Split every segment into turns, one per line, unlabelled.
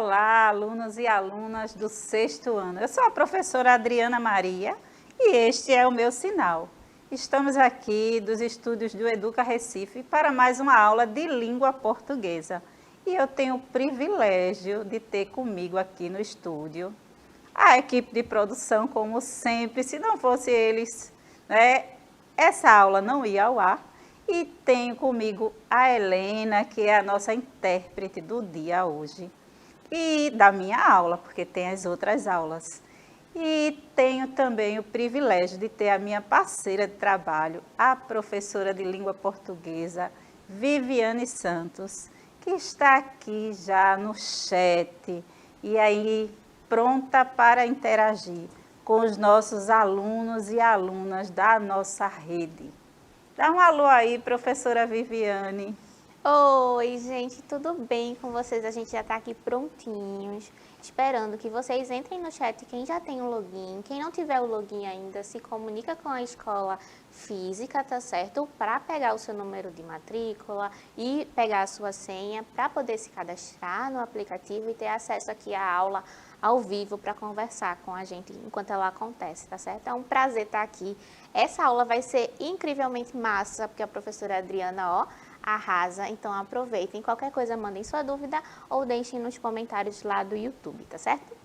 Olá, alunos e alunas do sexto ano. Eu sou a professora Adriana Maria e este é o meu sinal. Estamos aqui dos estúdios do Educa Recife para mais uma aula de língua portuguesa. E eu tenho o privilégio de ter comigo aqui no estúdio a equipe de produção, como sempre. Se não fosse eles, essa aula não ia ao ar. E tenho comigo a Helena, que é a nossa intérprete do dia hoje. E da minha aula, porque tem as outras aulas. E tenho também o privilégio de ter a minha parceira de trabalho, a professora de língua portuguesa, Viviane Santos, que está aqui já no chat e aí pronta para interagir com os nossos alunos e alunas da nossa rede. Dá um alô aí, professora Viviane.
Oi, gente, tudo bem com vocês? A gente já está aqui prontinhos, esperando que vocês entrem no chat, quem já tem o login. Quem não tiver o login ainda, se comunica com a escola física, tá certo? Para pegar o seu número de matrícula e pegar a sua senha para poder se cadastrar no aplicativo e ter acesso aqui à aula ao vivo para conversar com a gente enquanto ela acontece, tá certo? É um prazer estar aqui. Essa aula vai ser incrivelmente massa, porque a professora Adriana, arrasa, então aproveitem. Qualquer coisa, mandem sua dúvida ou deixem nos comentários lá do YouTube, tá certo?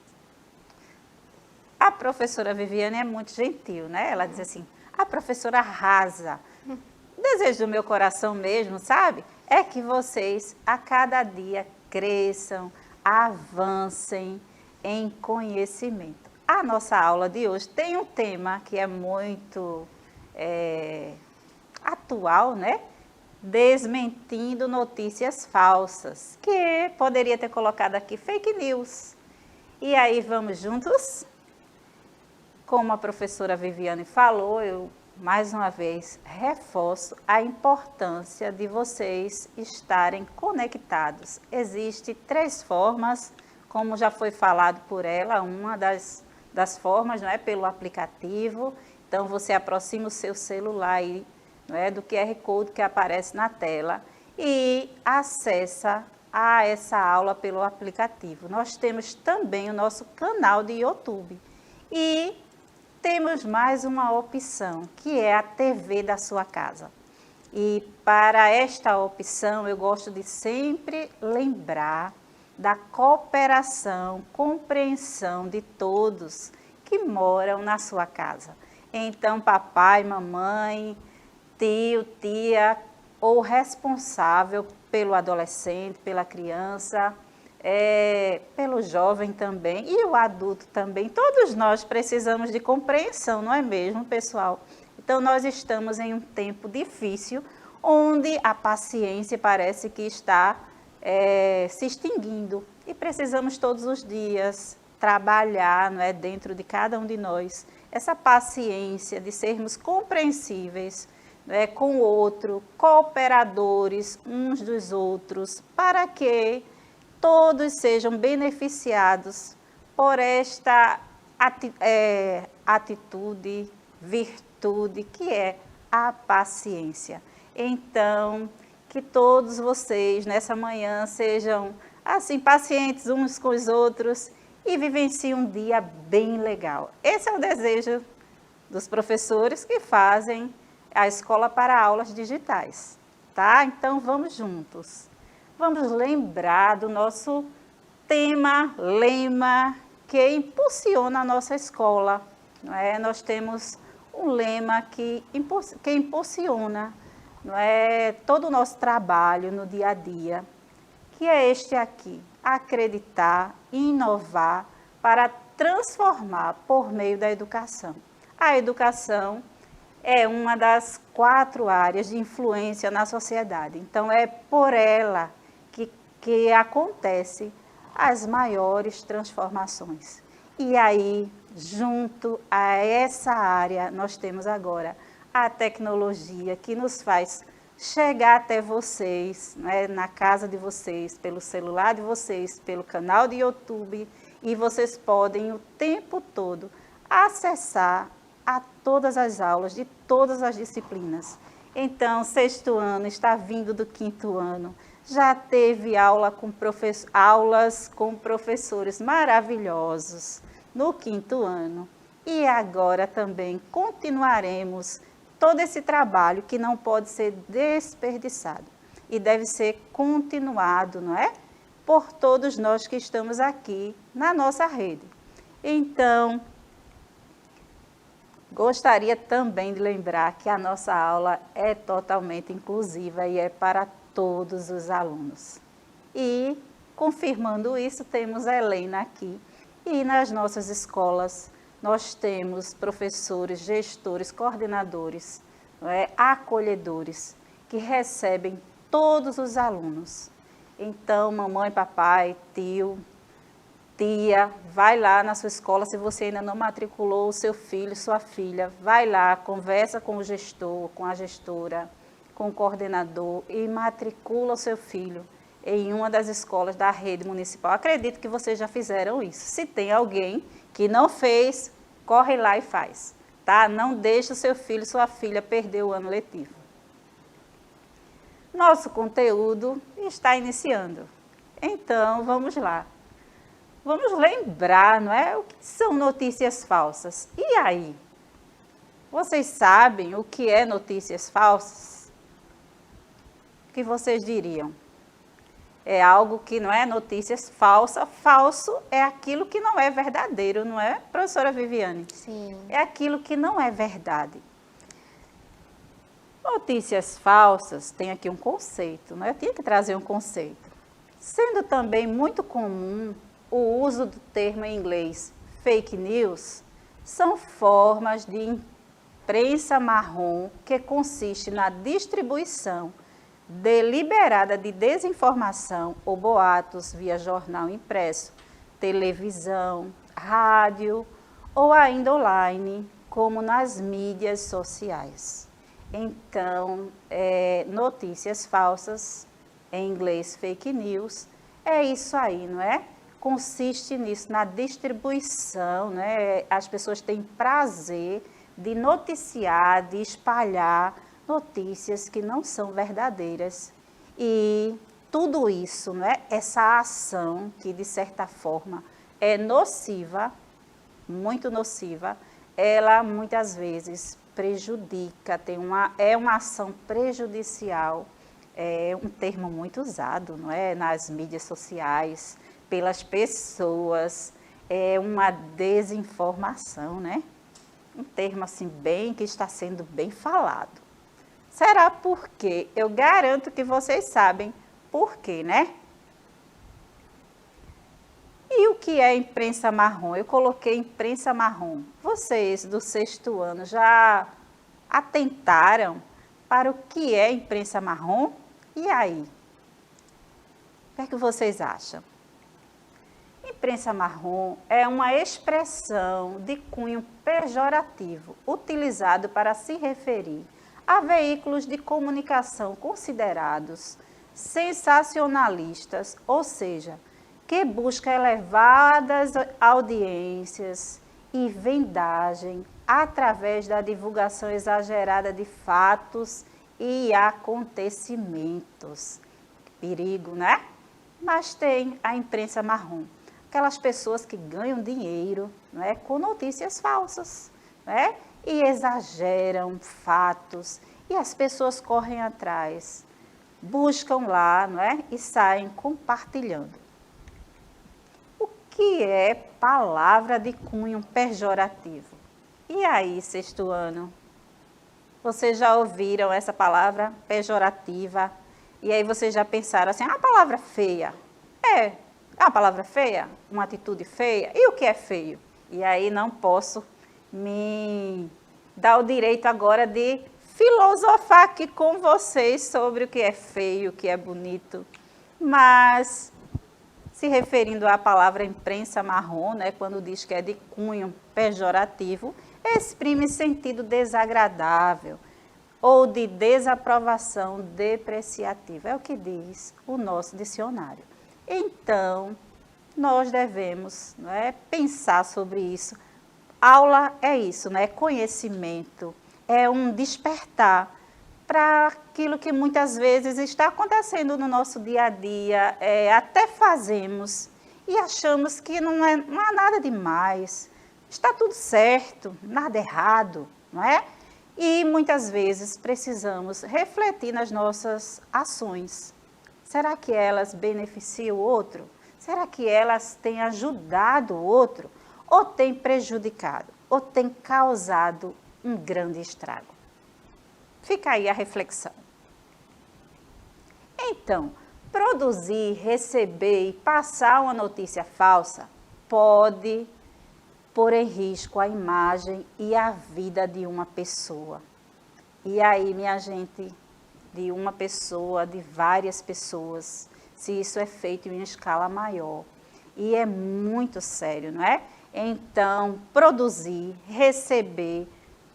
A professora Viviane é muito gentil, né? Ela diz assim, a professora arrasa. O desejo do meu coração mesmo, sabe? É que vocês a cada dia cresçam, avancem em conhecimento. A nossa aula de hoje tem um tema que é muito atual, né? Desmentindo notícias falsas, que poderia ter colocado aqui fake news. E aí vamos juntos? Como a professora Viviane falou, eu mais uma vez reforço a importância de vocês estarem conectados. Existem 3 formas, como já foi falado por ela, uma das formas, não é, pelo aplicativo. Então você aproxima o seu celular e do QR Code que aparece na tela e acessa a essa aula pelo aplicativo. Nós temos também o nosso canal de YouTube e temos mais uma opção, que é a TV da sua casa. E para esta opção eu gosto de sempre lembrar da cooperação, compreensão de todos que moram na sua casa. Então, papai, mamãe, tio, tia, ou responsável pelo adolescente, pela criança, pelo jovem também e o adulto também. Todos nós precisamos de compreensão, não é mesmo, pessoal? Então, nós estamos em um tempo difícil, onde a paciência parece que está se extinguindo e precisamos todos os dias trabalhar, não é, dentro de cada um de nós, essa paciência de sermos compreensíveis, com o outro, cooperadores uns dos outros, para que todos sejam beneficiados por esta atitude, virtude, que é a paciência. Então, que todos vocês nessa manhã sejam assim pacientes uns com os outros e vivenciem um dia bem legal. Esse é o desejo dos professores que fazem a escola para aulas digitais, tá? Então vamos juntos. Vamos lembrar do nosso lema que impulsiona a nossa escola, não é? Nós temos um lema que impulsiona, não é, todo o nosso trabalho no dia a dia, que é este aqui: acreditar, inovar para transformar por meio da educação. A educação é uma das 4 áreas de influência na sociedade. Então, é por ela que acontecem as maiores transformações. E aí, junto a essa área, nós temos agora a tecnologia que nos faz chegar até vocês, né, na casa de vocês, pelo celular de vocês, pelo canal de YouTube, e vocês podem o tempo todo acessar a todas as aulas de todas as disciplinas. Então, 6º ano está vindo do 5º ano, já teve aulas com professores maravilhosos no 5º ano. E agora também continuaremos todo esse trabalho que não pode ser desperdiçado e deve ser continuado, não é? Por todos nós que estamos aqui na nossa rede. Então, gostaria também de lembrar que a nossa aula é totalmente inclusiva e é para todos os alunos. E, confirmando isso, temos a Helena aqui. E nas nossas escolas, nós temos professores, gestores, coordenadores, não é? Acolhedores, que recebem todos os alunos. Então, mamãe, papai, tio, tia, vai lá na sua escola, se você ainda não matriculou o seu filho, sua filha, vai lá, conversa com o gestor, com a gestora, com o coordenador e matricula o seu filho em uma das escolas da rede municipal. Acredito que vocês já fizeram isso. Se tem alguém que não fez, corre lá e faz, tá? Não deixe o seu filho, sua filha perder o ano letivo. Nosso conteúdo está iniciando. Então, vamos lá. Vamos lembrar, não é? O que são notícias falsas? E aí? Vocês sabem o que é notícias falsas? O que vocês diriam? É algo que não é notícias falsas. Falso é aquilo que não é verdadeiro, não é, professora Viviane?
Sim.
É aquilo que não é verdade. Notícias falsas, tem aqui um conceito, né? Eu tinha que trazer um conceito. Sendo também muito comum o uso do termo em inglês fake news, são formas de imprensa marrom que consiste na distribuição deliberada de desinformação ou boatos via jornal impresso, televisão, rádio ou ainda online, como nas mídias sociais. Então, notícias falsas, em inglês fake news, é isso aí, não é? Consiste nisso, na distribuição, né? As pessoas têm prazer de noticiar, de espalhar notícias que não são verdadeiras. E tudo isso, né? Essa ação que de certa forma é nociva, muito nociva, ela muitas vezes prejudica, é uma ação prejudicial, é um termo muito usado, não é? Nas mídias sociais, pelas pessoas, é uma desinformação, né? Um termo assim bem, que está sendo bem falado. Será por quê? Eu garanto que vocês sabem por quê, né? E o que é imprensa marrom? Eu coloquei imprensa marrom. Vocês do 6º ano já atentaram para o que é imprensa marrom? E aí? O que é que vocês acham? Imprensa marrom é uma expressão de cunho pejorativo utilizado para se referir a veículos de comunicação considerados sensacionalistas, ou seja, que busca elevadas audiências e vendagem através da divulgação exagerada de fatos e acontecimentos. Perigo, né? Mas tem a imprensa marrom, aquelas pessoas que ganham dinheiro, não é, com notícias falsas, né? E exageram fatos e as pessoas correm atrás, buscam lá, não é? E saem compartilhando. O que é palavra de cunho pejorativo? E aí, 6º ano? Vocês já ouviram essa palavra pejorativa? E aí vocês já pensaram assim, a palavra feia. É uma palavra feia? Uma atitude feia? E o que é feio? E aí não posso me dar o direito agora de filosofar aqui com vocês sobre o que é feio, o que é bonito. Mas, se referindo à palavra imprensa marrom, né, quando diz que é de cunho pejorativo, exprime sentido desagradável ou de desaprovação depreciativa. É o que diz o nosso dicionário. Então, nós devemos, né, pensar sobre isso. Aula é isso, né? Conhecimento, é um despertar para aquilo que muitas vezes está acontecendo no nosso dia a dia, até fazemos e achamos que não há nada demais, está tudo certo, nada errado, não é? E muitas vezes precisamos refletir nas nossas ações. Será que elas beneficiam o outro? Será que elas têm ajudado o outro? Ou têm prejudicado? Ou têm causado um grande estrago? Fica aí a reflexão. Então, produzir, receber e passar uma notícia falsa pode pôr em risco a imagem e a vida de uma pessoa. E aí, minha gente, de uma pessoa, de várias pessoas, se isso é feito em uma escala maior. E é muito sério, não é? Então, produzir, receber,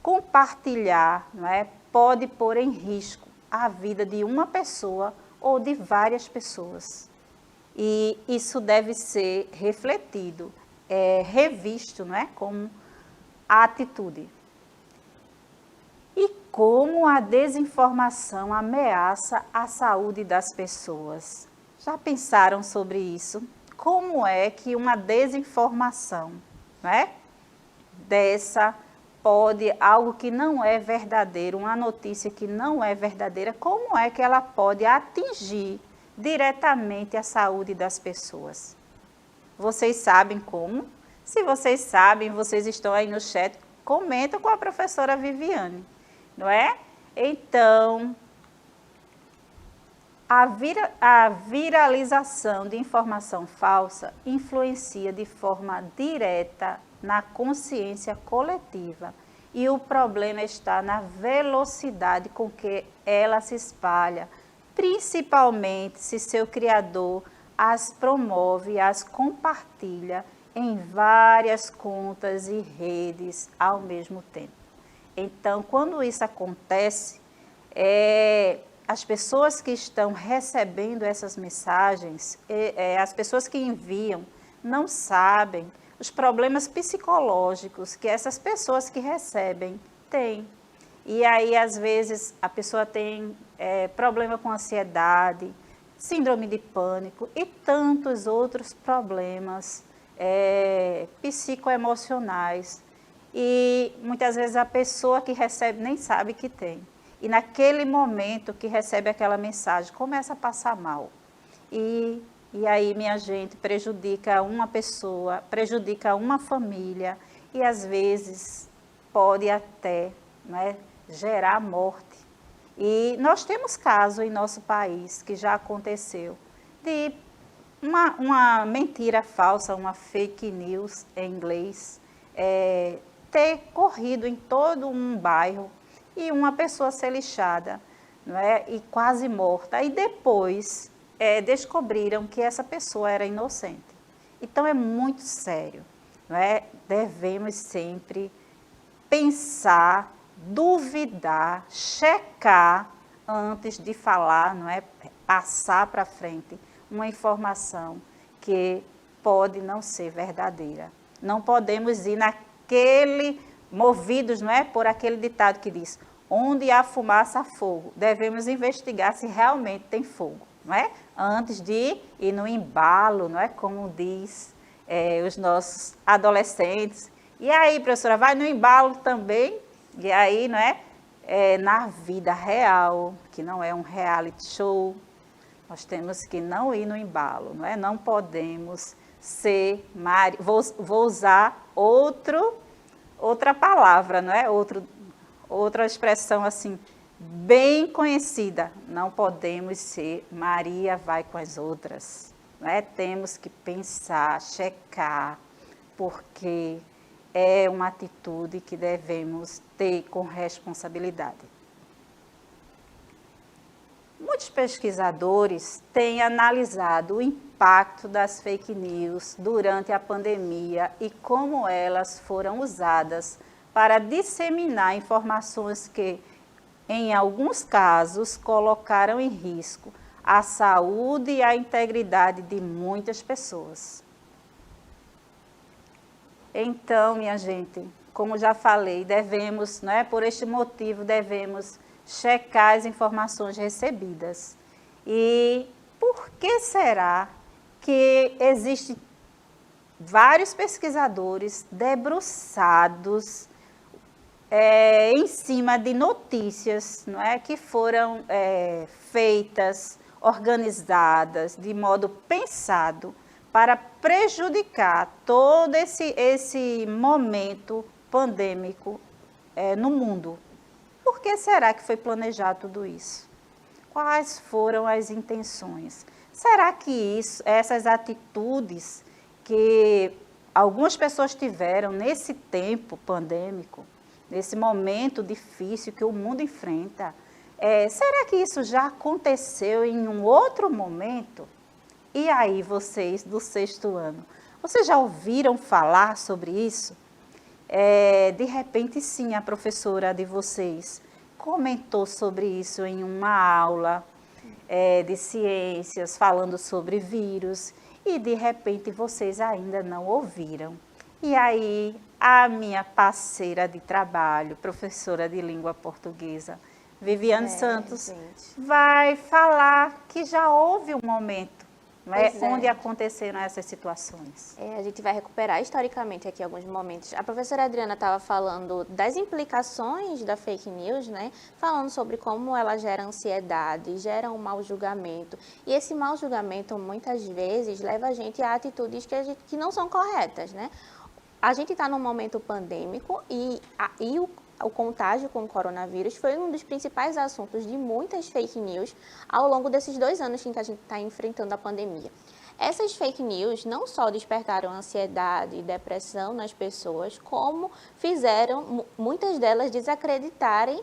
compartilhar, não é? Pode pôr em risco a vida de uma pessoa ou de várias pessoas. E isso deve ser refletido, revisto, não é? Como a atitude. E como a desinformação ameaça a saúde das pessoas. Já pensaram sobre isso? Como é que uma desinformação, não é? Algo que não é verdadeiro, uma notícia que não é verdadeira, como é que ela pode atingir diretamente a saúde das pessoas? Vocês sabem como? Se vocês sabem, vocês estão aí no chat, comenta com a professora Viviane, não é? Então, a viralização de informação falsa influencia de forma direta na consciência coletiva e o problema está na velocidade com que ela se espalha, principalmente se seu criador as promove, as compartilha em várias contas e redes ao mesmo tempo. Então, quando isso acontece, as pessoas que estão recebendo essas mensagens, as pessoas que enviam, não sabem os problemas psicológicos que essas pessoas que recebem têm. E aí, às vezes, a pessoa tem problema com ansiedade, síndrome de pânico e tantos outros problemas psicoemocionais. E muitas vezes a pessoa que recebe nem sabe que tem. E naquele momento que recebe aquela mensagem, começa a passar mal. E aí, minha gente, prejudica uma pessoa, prejudica uma família e às vezes pode até, né, gerar morte. E nós temos casos em nosso país que já aconteceu de uma mentira falsa, uma fake news em inglês, ter corrido em todo um bairro e uma pessoa ser lixada, não é? E quase morta. E depois descobriram que essa pessoa era inocente. Então é muito sério, não é? Devemos sempre pensar, duvidar, checar antes de falar, não é? Passar para frente uma informação que pode não ser verdadeira. Não podemos ir movidos, não é? Por aquele ditado que diz, onde há fumaça há fogo. Devemos investigar se realmente tem fogo, não é? Antes de ir no embalo, não é? Como diz os nossos adolescentes. E aí, professora, vai no embalo também? E aí, não é? Na vida real, que não é um reality show, nós temos que não ir no embalo, não é? Não podemos ser... Vou usar outra palavra, não é? Outra expressão assim, bem conhecida. Não podemos ser Maria vai com as outras, não é? Temos que pensar, checar, porque é uma atitude que devemos ter com responsabilidade. Muitos pesquisadores têm analisado o impacto das fake news durante a pandemia e como elas foram usadas para disseminar informações que, em alguns casos, colocaram em risco a saúde e a integridade de muitas pessoas. Então, minha gente, como já falei, devemos, por este motivo, devemos checar as informações recebidas. E por que será que existem vários pesquisadores debruçados em cima de notícias, não é, que foram feitas, organizadas de modo pensado para prejudicar todo esse momento pandêmico no mundo? Por que será que foi planejado tudo isso? Quais foram as intenções? Será que essas atitudes que algumas pessoas tiveram nesse tempo pandêmico, nesse momento difícil que o mundo enfrenta, será que isso já aconteceu em um outro momento? E aí, vocês do 6º ano, vocês já ouviram falar sobre isso? De repente, sim, a professora de vocês comentou sobre isso em uma aula de ciências, falando sobre vírus, e de repente vocês ainda não ouviram. E aí, a minha parceira de trabalho, professora de língua portuguesa, Viviane Santos, vai falar que já houve um momento onde aconteceram essas situações.
A gente vai recuperar historicamente aqui alguns momentos. A professora Adriana estava falando das implicações da fake news, né? Falando sobre como ela gera ansiedade, gera um mau julgamento. E esse mau julgamento, muitas vezes, leva a gente a atitudes que não são corretas, né? A gente está num momento pandêmico e o contágio com o coronavírus foi um dos principais assuntos de muitas fake news ao longo desses 2 anos em que a gente está enfrentando a pandemia. Essas fake news não só despertaram ansiedade e depressão nas pessoas, como fizeram muitas delas desacreditarem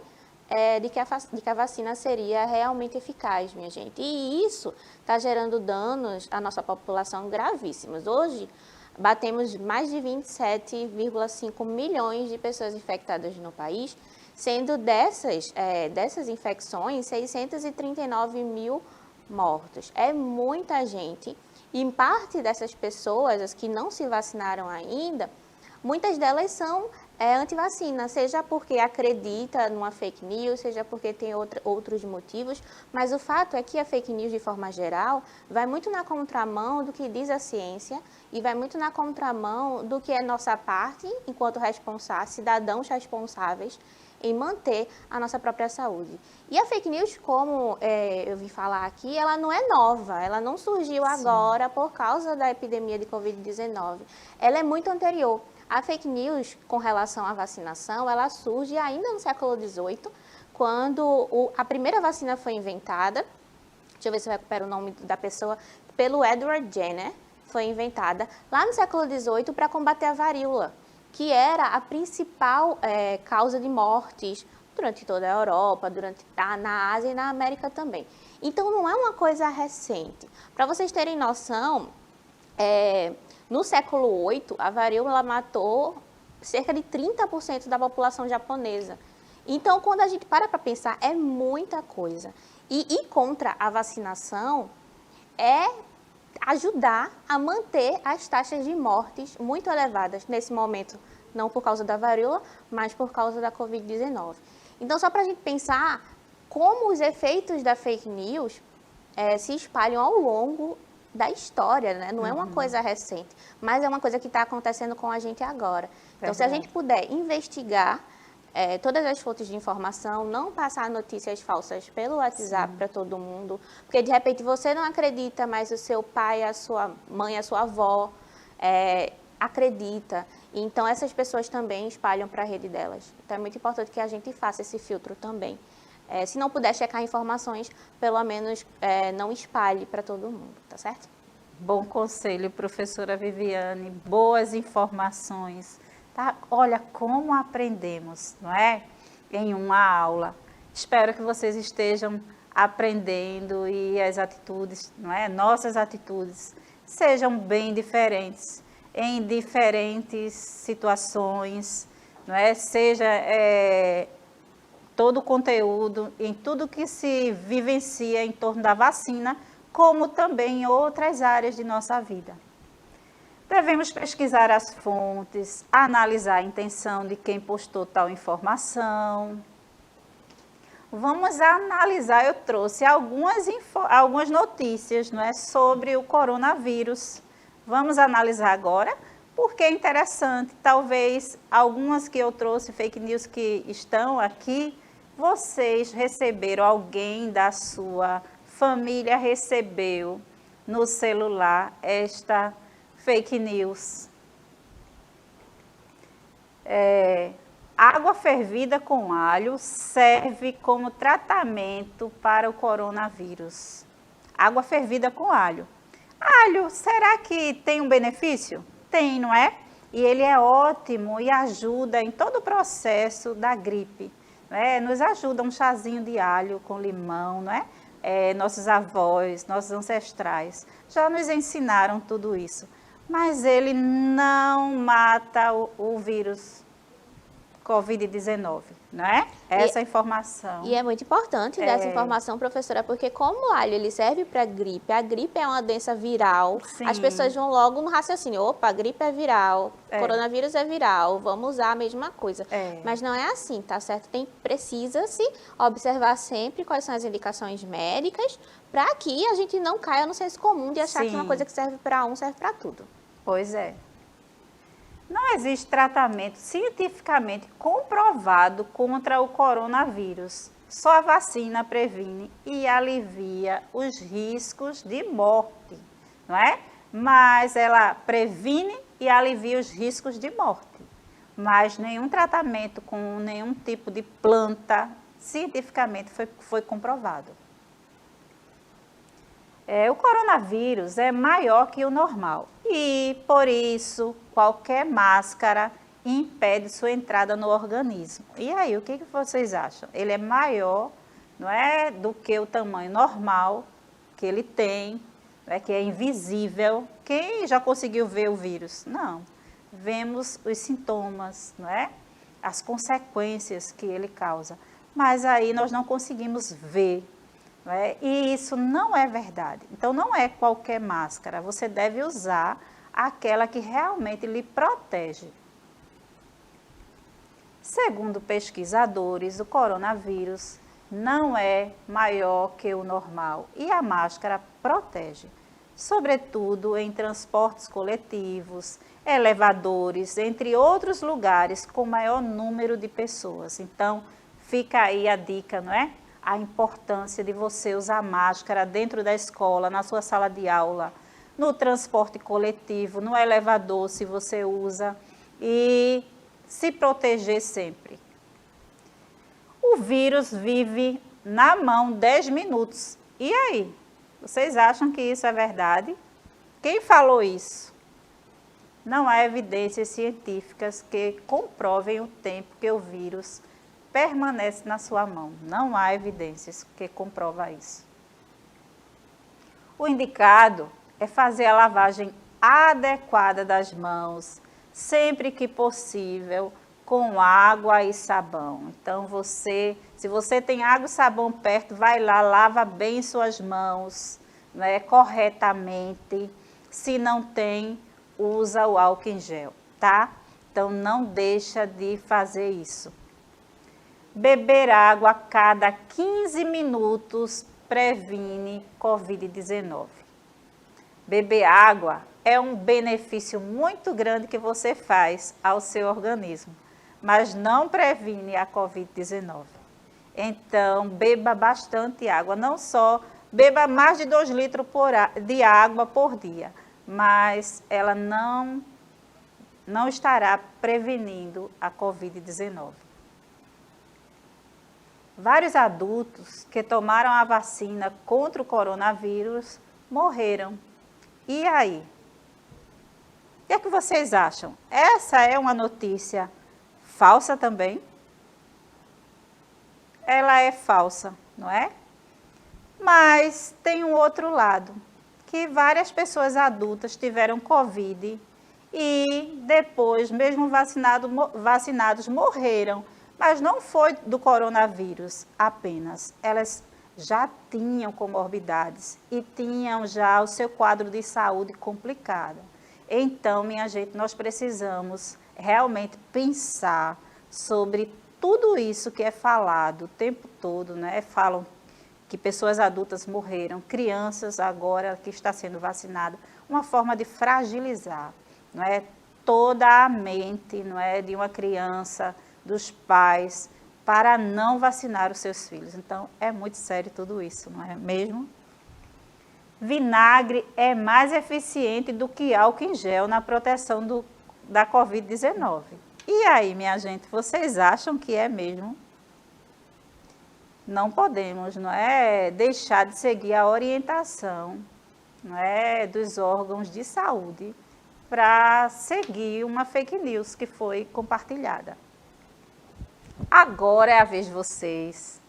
de que a vacina seria realmente eficaz, minha gente. E isso está gerando danos à nossa população gravíssimos. Hoje, batemos mais de 27,5 milhões de pessoas infectadas no país, sendo dessas infecções, 639 mil mortos. É muita gente. E em parte dessas pessoas, as que não se vacinaram ainda, muitas delas são anti-vacina, seja porque acredita numa fake news, seja porque tem outros motivos, mas o fato é que a fake news, de forma geral, vai muito na contramão do que diz a ciência e vai muito na contramão do que é nossa parte, enquanto cidadãos responsáveis, em manter a nossa própria saúde. E a fake news, como eu vim falar aqui, ela não é nova, ela não surgiu agora por causa da epidemia de Covid-19. Ela é muito anterior. A fake news com relação à vacinação, ela surge ainda no século XVIII, quando a primeira vacina foi inventada, deixa eu ver se eu recupero o nome da pessoa, pelo Edward Jenner, foi inventada lá no século XVIII para combater a varíola, que era a principal causa de mortes durante toda a Europa, na Ásia e na América também. Então, não é uma coisa recente. Para vocês terem noção, no século VIII, a varíola matou cerca de 30% da população japonesa. Então, quando a gente para pensar, é muita coisa. E ir contra a vacinação é ajudar a manter as taxas de mortes muito elevadas nesse momento, não por causa da varíola, mas por causa da Covid-19. Então, só para a gente pensar como os efeitos da fake news se espalham ao longo da história, né? Não é uma coisa recente, mas é uma coisa que está acontecendo com a gente agora. Então, se a gente puder investigar todas as fontes de informação, não passar notícias falsas pelo WhatsApp para todo mundo, porque de repente você não acredita, mas o seu pai, a sua mãe, a sua avó acredita. Então, essas pessoas também espalham para a rede delas. Então, é muito importante que a gente faça esse filtro também. Se não puder checar informações, pelo menos não espalhe para todo mundo, tá certo?
Bom conselho, professora Viviane, boas informações. Tá? Olha como aprendemos, não é? Em uma aula. Espero que vocês estejam aprendendo e as atitudes, não é? Nossas atitudes sejam bem diferentes em diferentes situações, não é? Seja todo o conteúdo, em tudo que se vivencia em torno da vacina, como também em outras áreas de nossa vida. Devemos pesquisar as fontes, analisar a intenção de quem postou tal informação. vamos analisar. Eu trouxe algumas notícias, não é, sobre o coronavírus. Vamos analisar agora, porque é interessante. Talvez algumas que eu trouxe, fake news que estão aqui, vocês receberam, alguém da sua família recebeu no celular esta fake news. Água fervida com alho serve como tratamento para o coronavírus. Água fervida com alho. Alho, será que tem um benefício? Tem, não é? E ele é ótimo e ajuda em todo o processo da gripe. Não é? Nos ajuda um chazinho de alho com limão, não é? Nossos avós, nossos ancestrais já nos ensinaram tudo isso. Mas ele não mata o vírus Covid-19, não é? Essa informação.
E é muito importante dessa informação, professora, porque como o alho ele serve para gripe, a gripe é uma doença viral,
Sim.
As pessoas vão logo no raciocínio, opa, a gripe é viral, coronavírus é viral, vamos usar a mesma coisa. Mas não é assim, tá certo? Precisa-se observar sempre quais são as indicações médicas, para que a gente não caia no senso comum de achar que uma coisa que serve para um serve para tudo.
Pois é. Não existe tratamento cientificamente comprovado contra o coronavírus. Só a vacina previne e alivia os riscos de morte, não é? Mas ela previne e alivia os riscos de morte. Mas nenhum tratamento com nenhum tipo de planta cientificamente foi comprovado. O coronavírus é maior que o normal e, por isso, qualquer máscara impede sua entrada no organismo. E aí, o que vocês acham? Ele é maior, não é, do que o tamanho normal que ele tem, não é, que é invisível. Quem já conseguiu ver o vírus? Não. Vemos os sintomas, não é? As consequências que ele causa. Mas aí nós não conseguimos ver. E isso não é verdade. Então, não é qualquer máscara. Você deve usar aquela que realmente lhe protege. Segundo pesquisadores, o coronavírus não é maior que o normal e a máscara protege, sobretudo em transportes coletivos, elevadores, entre outros lugares com maior número de pessoas. Então, fica aí a dica, não é? A importância de você usar máscara dentro da escola, na sua sala de aula, no transporte coletivo, no elevador, se você usa, e se proteger sempre. O vírus vive na mão 10 minutos. E aí? Vocês acham que isso é verdade? Quem falou isso? Não há evidências científicas que comprovem o tempo que o vírus permanece na sua mão. Não há evidências que comprovam isso. O indicado é fazer a lavagem adequada das mãos, sempre que possível, com água e sabão. Então, se você tem água e sabão perto, vai lá, lava bem suas mãos, né, corretamente. Se não tem, usa o álcool em gel, tá? Então, não deixa de fazer isso. Beber água a cada 15 minutos previne Covid-19. Beber água é um benefício muito grande que você faz ao seu organismo, mas não previne a Covid-19. Então, beba bastante água, não só beba mais de 2 litros de água por dia, mas ela não estará prevenindo a Covid-19. Vários adultos que tomaram a vacina contra o coronavírus morreram. E aí? O que é que vocês acham? Essa é uma notícia falsa também? Ela é falsa, não é? Mas tem um outro lado, que várias pessoas adultas tiveram Covid e depois, mesmo vacinados, morreram. Mas não foi do coronavírus apenas, elas já tinham comorbidades e tinham já o seu quadro de saúde complicado. Então, minha gente, nós precisamos realmente pensar sobre tudo isso que é falado o tempo todo, né? Falam que pessoas adultas morreram, crianças agora que está sendo vacinada, uma forma de fragilizar, não é? Toda a mente, não é, de uma criança, dos pais, para não vacinar os seus filhos. Então, é muito sério tudo isso, não é mesmo? Vinagre é mais eficiente do que álcool em gel na proteção da Covid-19. E aí, minha gente, vocês acham que é mesmo? Não podemos, não é, deixar de seguir a orientação, não é, dos órgãos de saúde para seguir uma fake news que foi compartilhada. Agora é a vez de vocês.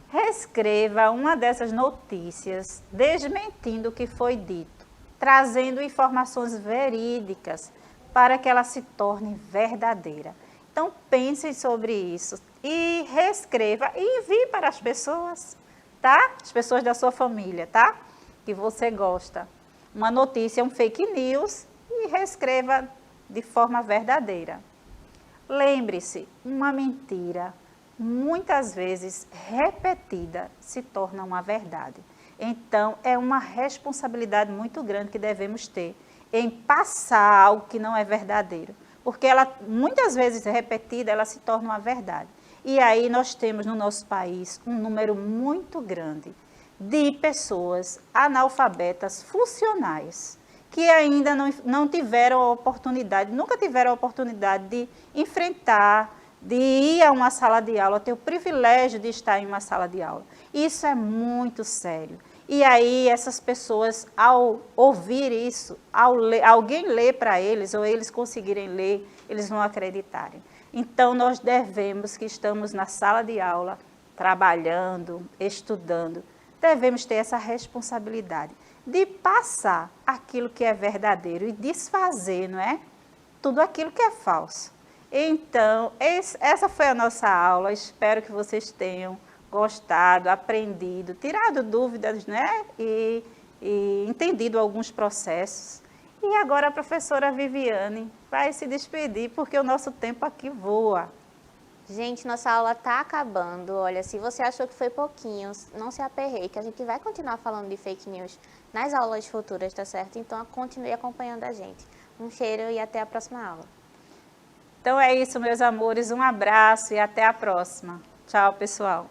Reescreva uma dessas notícias desmentindo o que foi dito, trazendo informações verídicas para que ela se torne verdadeira. Então pensem sobre isso e reescreva e envie para as pessoas, tá? As pessoas da sua família, tá? Que você gosta. Uma notícia, um fake news e reescreva de forma verdadeira. Lembre-se, uma mentira, muitas vezes repetida, se torna uma verdade. Então, é uma responsabilidade muito grande que devemos ter em passar algo que não é verdadeiro. Porque ela, muitas vezes repetida, ela se torna uma verdade. E aí nós temos no nosso país um número muito grande de pessoas analfabetas funcionais, que ainda não tiveram a oportunidade, nunca tiveram a oportunidade de enfrentar, de ir a uma sala de aula, ter o privilégio de estar em uma sala de aula. Isso é muito sério. E aí essas pessoas, ao ouvir isso, alguém ler para eles, ou eles conseguirem ler, eles vão acreditarem. Então nós devemos, que estamos na sala de aula, trabalhando, estudando, devemos ter essa responsabilidade de passar aquilo que é verdadeiro e desfazer, não é? Tudo aquilo que é falso. Então, essa foi a nossa aula. Espero que vocês tenham gostado, aprendido, tirado dúvidas, né? E entendido alguns processos. E agora a professora Viviane vai se despedir, porque o nosso tempo aqui voa.
Gente, nossa aula está acabando. Olha, se você achou que foi pouquinho, não se aperreie, que a gente vai continuar falando de fake news nas aulas futuras, tá certo? Então, continue acompanhando a gente. Um cheiro e até a próxima aula.
Então é isso, meus amores. Um abraço e até a próxima. Tchau, pessoal.